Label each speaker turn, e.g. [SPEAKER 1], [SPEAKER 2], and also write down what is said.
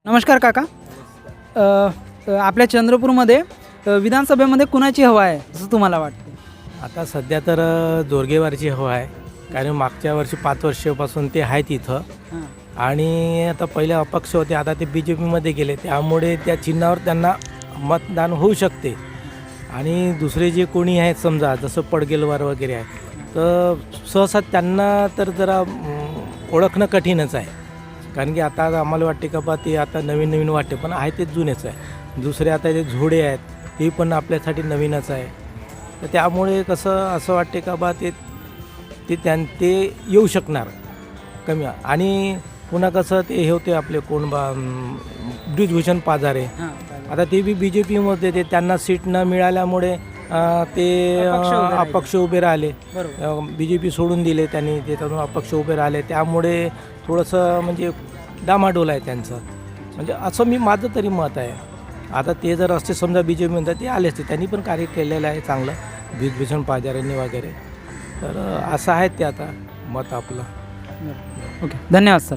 [SPEAKER 1] नमस्कार काका. आपल्या चंद्रपूरमध्ये विधानसभेमध्ये कुणाची हवा आहे असं तुम्हाला वाटतं?
[SPEAKER 2] आता सध्या तर जोरगेवारची हवा आहे, कारण मागच्या वर्षी 5 वर्षापासून ते आहेत इथं.
[SPEAKER 1] हां.
[SPEAKER 2] आणि आता पहिले अपक्ष होते, आता ते BJPमध्ये गेले, त्यामुळे त्या चिन्हावर त्यांना मतदान होऊ शकते. आणि दुसरे जे कोणी आहेत समजा जसं पडगेलवार वगैरे आहे, तर सहसा त्यांना तर जरा ओळखणं कठीणच आहे. कारण की आता आम्हाला वाटते का बा ते आता नवीन नवीन वाटते, पण आहे ते जुनेच आहे. दुसरे आता ते झोडे आहेत, ते पण आपल्यासाठी नवीनच आहे. तर त्यामुळे कसं असं वाटते का बा ते ते येऊ शकणार कमी. आणि पुन्हा कसं ते हे होते आपले कोण बा ब्रिजभूषण पाजारे,
[SPEAKER 1] हां.
[SPEAKER 2] आता ते बी BJPमध्ये ते त्यांना सीट न मिळाल्यामुळे ते अपक्ष उभे राहिले.
[SPEAKER 1] बरोबर.
[SPEAKER 2] BJP सोडून दिले त्यांनी, त्याच्यातून अपक्ष उभे राहिले. त्यामुळे थोडंसं म्हणजे डामाडोल आहे त्यांचं, म्हणजे असं माझं तरी मत आहे. आता ते जर असते समजा BJPमध्ये ते आले असते, त्यांनी पण कार्य केलेलं आहे चांगलं, ब्रिजभूषण पाजाऱ्यांनी वगैरे. तर असं आहे ते आता मत आपलं.
[SPEAKER 1] ओके, धन्यवाद सर.